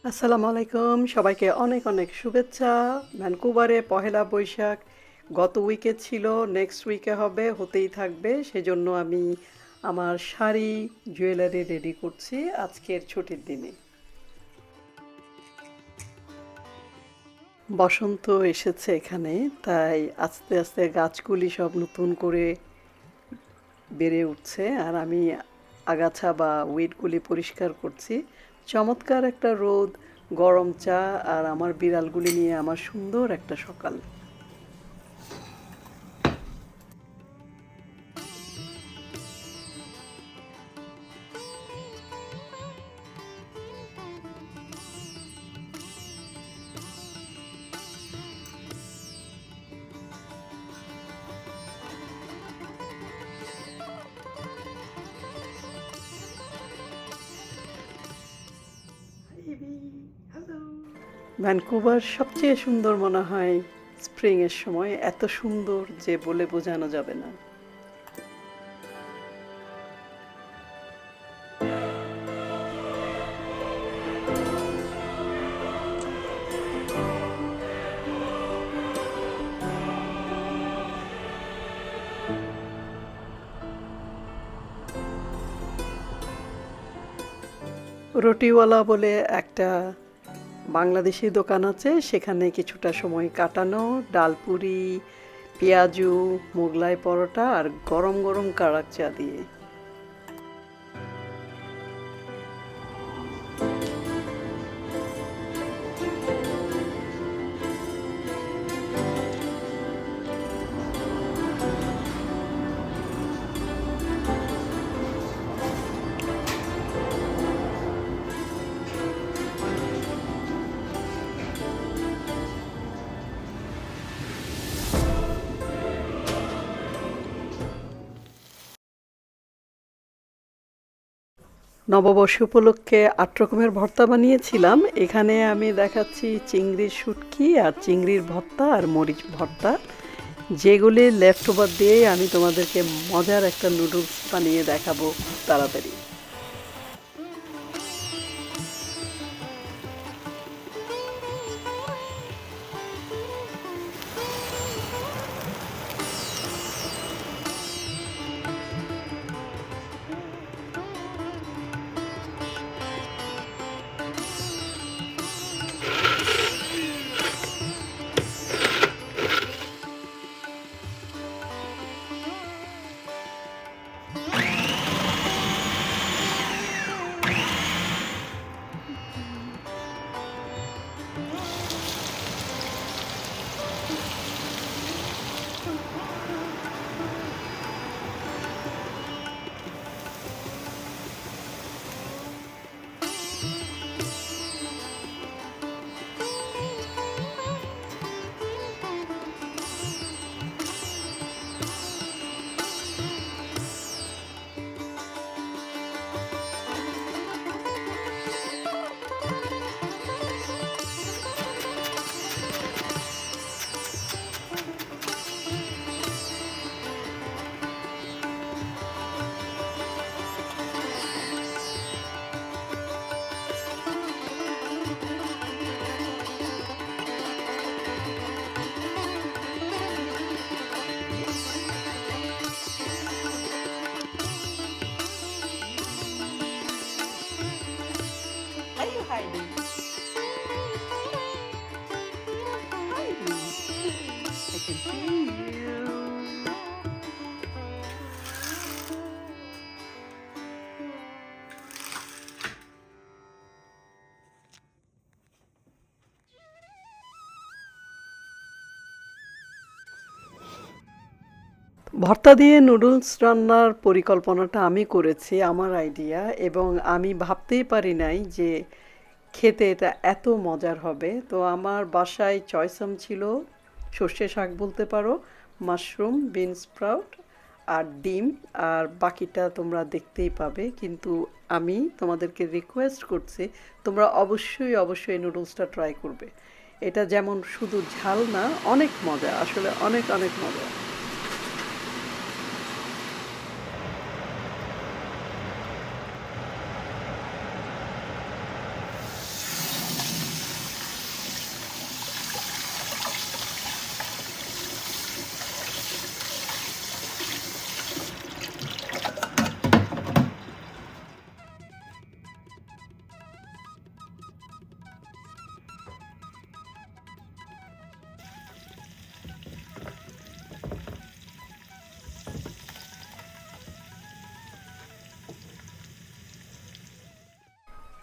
আসসালামু আলাইকুম, সবাইকে অনেক অনেক শুভেচ্ছা। ভ্যানকুভারে পহেলা বৈশাখ গত উইকে ছিল, নেক্সট উইকে হবে, হতেই থাকবে। সেজন্য আমি আমার শাড়ি জুয়েলারি রেডি করছি আজকের ছুটির দিনে। বসন্ত এসেছে এখানে, তাই আস্তে আস্তে গাছগুলি সব নতুন করে বেড়ে উঠছে আর আমি আগাছা বা উইডগুলি পরিষ্কার করছি। চমৎকার একটা রোদ, গরম চা আর আমার বিড়ালগুলি নিয়ে আমার সুন্দর একটা সকাল। ভ্যানকুভার সবচেয়ে সুন্দর মনে হয় স্প্রিংয়ের সময়, এত সুন্দর যে বলে বোঝানো যাবে না। রুটিওয়ালা বলে একটা বাংলাদেশি দোকান আছে, সেখানে কিছুটা সময় কাটানো, ডালপুরি, পেঁয়াজু, মোগলাই পরোটা আর গরম গরম কারাক চা দিয়ে। নববর্ষ উপলক্ষে ৮ রকমের ভর্তা বানিয়েছিলাম। এখানে আমি দেখাচ্ছি চিংড়ির শুটকি আর চিংড়ির ভর্তা আর মরিচ ভর্তা, যেগুলি লেফট ওভার দিয়েই আমি তোমাদেরকে মজার একটা নুডলস বানিয়ে দেখাবো খুব তাড়াতাড়ি। Are you hiding? Hiding. I can see you. ভর্তা দিয়ে নুডলস রান্নার পরিকল্পনাটা আমি করেছি, আমার আইডিয়া, এবং আমি ভাবতেই পারি নাই যে খেতে এটা এত মজার হবে। তো আমার বাসায় চয়সাম ছিল, সর্ষে শাক বলতে পারো, মাশরুম, বিন স্প্রাউট আর ডিম, আর বাকিটা তোমরা দেখতেই পাবে। কিন্তু আমি তোমাদেরকে রিকোয়েস্ট করছি, তোমরা অবশ্যই অবশ্যই এই নুডলসটা ট্রাই করবে। এটা যেমন শুধু ঝাল না, অনেক মজা, আসলে অনেক অনেক মজা।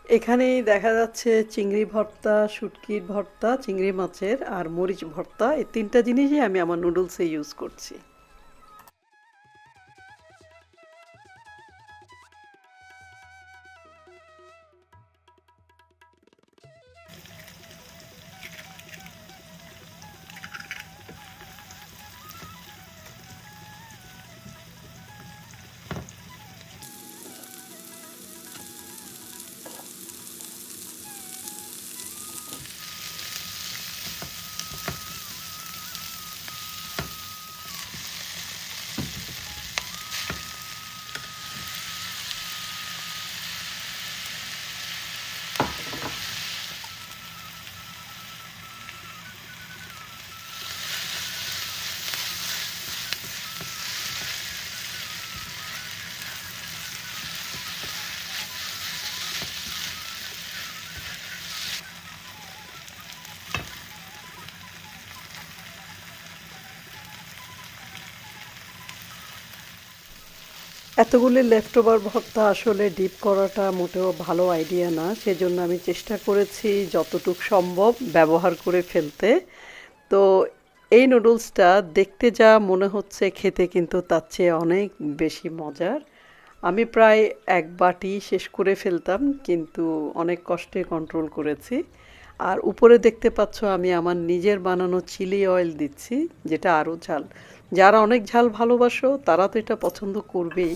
এখানেই দেখা যাচ্ছে চিংড়ি ভর্তা, শুটকির ভর্তা, চিংড়ি মাছের আর মরিচ ভর্তা, এই তিনটা জিনিসই আমি আমার নুডলসে ইউজ করছি। এতগুলি লেফট ওভার ভর্তা আসলে ডিপ করাটা মোটেও ভালো আইডিয়া না, সেজন্য আমি চেষ্টা করেছি যতটুক সম্ভব ব্যবহার করে ফেলতে। তো এই নুডলসটা দেখতে যা মনে হচ্ছে, খেতে কিন্তু তার চেয়ে অনেক বেশি মজার। আমি প্রায় এক বাটি শেষ করে ফেলতাম, কিন্তু অনেক কষ্টে কন্ট্রোল করেছি। আর উপরে দেখতে পাচ্ছ আমি আমার নিজের বানানো চিলি অয়েল দিচ্ছি, যেটা আরও ঝাল। যারা অনেক ঝাল ভালোবাসো তারা তো এটা পছন্দ করবেই।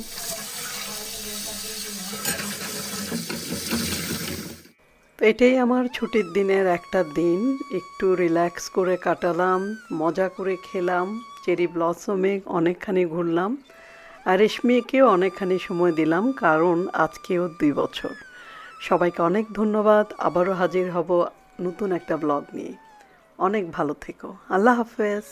তো এটাই আমার ছুটির দিনের একটা দিন, একটু রিল্যাক্স করে কাটালাম, মজা করে খেলাম, চেরি ব্লসমে অনেকখানি ঘুরলাম, আর রেশমিকেও অনেকখানি সময় দিলাম, কারণ আজকেও 2 বছর। সবাইকে অনেক ধন্যবাদ, আবারও হাজির হব নতুন একটা ব্লগ নিয়ে। অনেক ভালো থেকো, আল্লাহ হাফেজ।